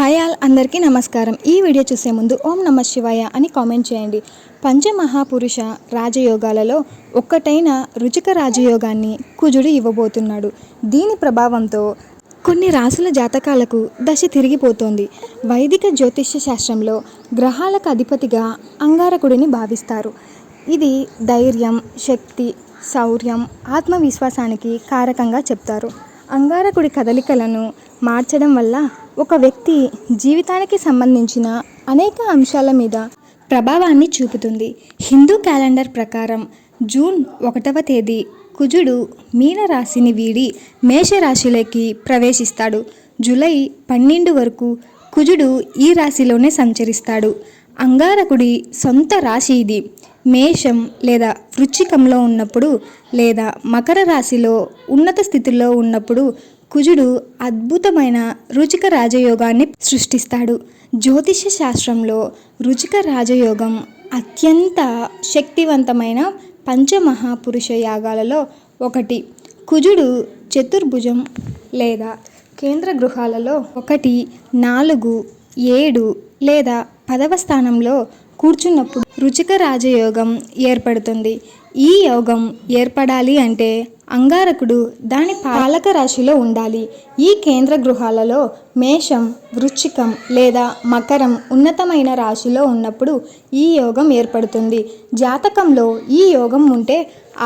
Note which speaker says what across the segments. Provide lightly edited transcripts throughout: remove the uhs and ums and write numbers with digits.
Speaker 1: Hi all అందరికీ నమస్కారం. ఈ వీడియో చూసే ముందు ఓం నమః శివాయ అని కామెంట్ చేయండి. పంచమహాపురుష రాజయోగాలలో ఒక్కటైన రుచిక రాజయోగాన్ని కుజుడు ఇవ్వబోతున్నాడు. దీని ప్రభావంతో కొన్ని రాసుల జాతకాలకు దశ తిరిగిపోతోంది. వైదిక జ్యోతిష్య శాస్త్రంలో గ్రహాలకు అధిపతిగా అంగారకుడిని భావిస్తారు. ఇది ధైర్యం, శక్తి, శౌర్యం, ఆత్మవిశ్వాసానికి కారకంగా చెప్తారు. అంగారకుడి కదలికలను మార్చడం వల్ల ఒక వ్యక్తి జీవితానికి సంబంధించిన అనేక అంశాల మీద ప్రభావాన్ని చూపుతుంది. హిందూ క్యాలెండర్ ప్రకారం జూన్ 1వ తేదీ కుజుడు మీనరాశిని వీడి మేషరాశిలోకి ప్రవేశిస్తాడు. జూలై 12 వరకు కుజుడు ఈ రాశిలోనే సంచరిస్తాడు. అంగారకుడి సొంత రాశి ఇది. మేషం లేదా వృశ్చికంలో ఉన్నప్పుడు లేదా మకర రాశిలో ఉన్నత స్థితిలో ఉన్నప్పుడు కుజుడు అద్భుతమైన రుచిక రాజయోగాన్ని సృష్టిస్తాడు. జ్యోతిష శాస్త్రంలో రుచిక రాజయోగం అత్యంత శక్తివంతమైన పంచమహాపురుష యాగాలలో ఒకటి. కుజుడు చతుర్భుజం లేదా కేంద్ర గృహాలలో 1, 4, 7 లేదా 10వ స్థానంలో కూర్చున్నప్పుడు రుచిక రాజయోగం ఏర్పడుతుంది. ఈ యోగం ఏర్పడాలి అంటే అంగారకుడు దాని పాలక రాశిలో ఉండాలి. ఈ కేంద్ర గృహాలలో మేషం, వృశ్చికం లేదా మకరం ఉన్నతమైన రాశిలో ఉన్నప్పుడు ఈ యోగం ఏర్పడుతుంది. జాతకంలో ఈ యోగం ఉంటే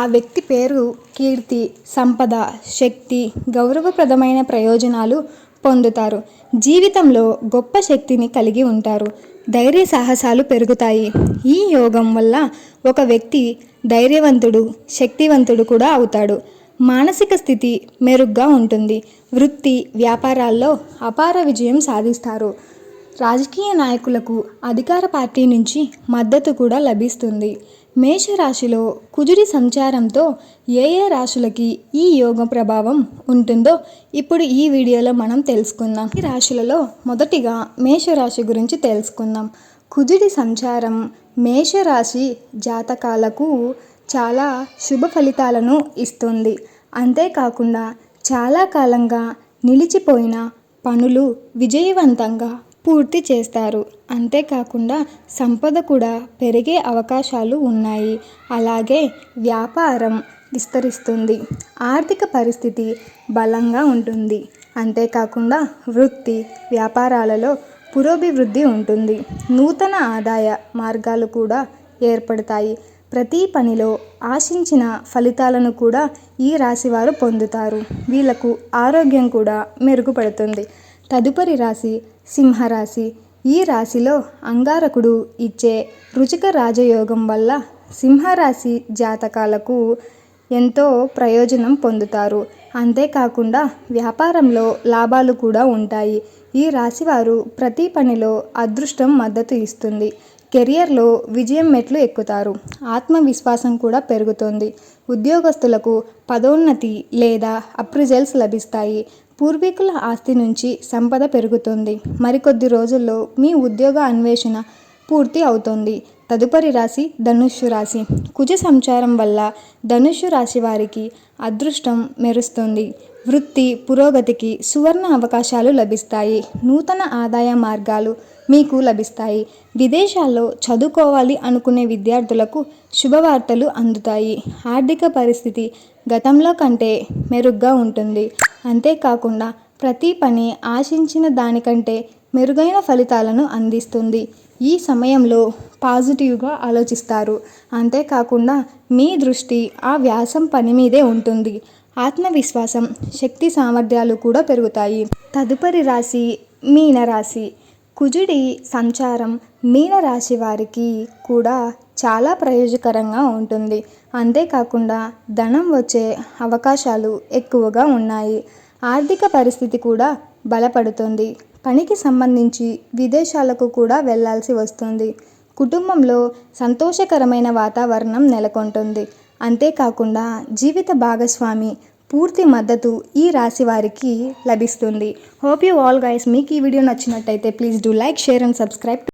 Speaker 1: ఆ వ్యక్తి పేరు, కీర్తి, సంపద, శక్తి, గౌరవప్రదమైన ప్రయోజనాలు పొందుతారు. జీవితంలో గొప్ప శక్తిని కలిగి ఉంటారు. ధైర్య సాహసాలు పెరుగుతాయి. ఈ యోగం వల్ల ఒక వ్యక్తి ధైర్యవంతుడు, శక్తివంతుడు కూడా అవుతాడు. మానసిక స్థితి మెరుగ్గా ఉంటుంది. వృత్తి, వ్యాపారాల్లో అపార విజయం సాధిస్తారు. రాజకీయ నాయకులకు అధికార పార్టీ నుంచి మద్దతు కూడా లభిస్తుంది. మేషరాశిలో కుజుడి సంచారంతో ఏ రాశులకి ఈ యోగ ప్రభావం ఉంటుందో ఇప్పుడు ఈ వీడియోలో మనం తెలుసుకుందాం. ఈ రాశులలో మొదటిగా మేషరాశి గురించి తెలుసుకుందాం. కుజుడి సంచారం మేషరాశి జాతకాలకు చాలా శుభ ఫలితాలను ఇస్తుంది. అంతేకాకుండా చాలా కాలంగా నిలిచిపోయిన పనులు విజయవంతంగా పూర్తి చేస్తారు. అంతేకాకుండా సంపద కూడా పెరిగే అవకాశాలు ఉన్నాయి. అలాగే వ్యాపారం విస్తరిస్తుంది. ఆర్థిక పరిస్థితి బలంగా ఉంటుంది. అంతేకాకుండా వృత్తి, వ్యాపారాలలో పురోభివృద్ధి ఉంటుంది. నూతన ఆదాయ మార్గాలు కూడా ఏర్పడతాయి. ప్రతి పనిలో ఆశించిన ఫలితాలను కూడా ఈ రాశివారు పొందుతారు. వీళ్లకు ఆరోగ్యం కూడా మెరుగుపడుతుంది. తదుపరి రాశి సింహరాశి. ఈ రాశిలో అంగారకుడు ఇచ్చే రుచిక రాజయోగం వల్ల సింహరాశి జాతకాలకు ఎంతో ప్రయోజనం పొందుతారు. అంతేకాకుండా వ్యాపారంలో లాభాలు కూడా ఉంటాయి. ఈ రాశివారు ప్రతి పనిలో అదృష్టం మద్దతు ఇస్తుంది. కెరియర్లో విజయం మెట్లు ఎక్కుతారు. ఆత్మవిశ్వాసం కూడా పెరుగుతుంది. ఉద్యోగస్తులకు పదోన్నతి లేదా అప్రిజల్స్ లభిస్తాయి. పూర్వీకుల ఆస్తి నుంచి సంపద పెరుగుతుంది. మరికొద్ది రోజుల్లో మీ ఉద్యోగ అన్వేషణ పూర్తి అవుతుంది. తదుపరి రాశి ధనుస్సు రాశి. కుజ సంచారం వల్ల ధనుస్సు రాశి వారికి అదృష్టం మెరుస్తుంది. వృత్తి పురోగతికి సువర్ణ అవకాశాలు లభిస్తాయి. నూతన ఆదాయ మార్గాలు మీకు లభిస్తాయి. విదేశాల్లో చదువుకోవాలి అనుకునే విద్యార్థులకు శుభవార్తలు అందుతాయి. ఆర్థిక పరిస్థితి గతంలో కంటే మెరుగ్గా ఉంటుంది. అంతేకాకుండా ప్రతి పని ఆశించిన దానికంటే మెరుగైన ఫలితాలను అందిస్తుంది. ఈ సమయంలో పాజిటివ్గా ఆలోచిస్తారు. అంతేకాకుండా మీ దృష్టి ఆ వ్యాసం పని మీదే ఉంటుంది. ఆత్మవిశ్వాసం, శక్తి సామర్థ్యాలు కూడా పెరుగుతాయి. తదుపరి రాశి మీనరాశి. కుజుడి సంచారం మీనరాశి వారికి కూడా చాలా ప్రయోజకరంగా ఉంటుంది. అంతేకాకుండా ధనం వచ్చే అవకాశాలు ఎక్కువగా ఉన్నాయి. ఆర్థిక పరిస్థితి కూడా బలపడుతుంది. పనికి సంబంధించి విదేశాలకు కూడా వెళ్ళాల్సి వస్తుంది. కుటుంబంలో సంతోషకరమైన వాతావరణం నెలకొంటుంది. అంతేకాకుండా జీవిత భాగస్వామి పూర్తి మద్దతు ఈ రాశి వారికి లభిస్తుంది. Hope you all guys. మీకు ఈ వీడియో నచ్చినట్టయితే please do like, share and subscribe.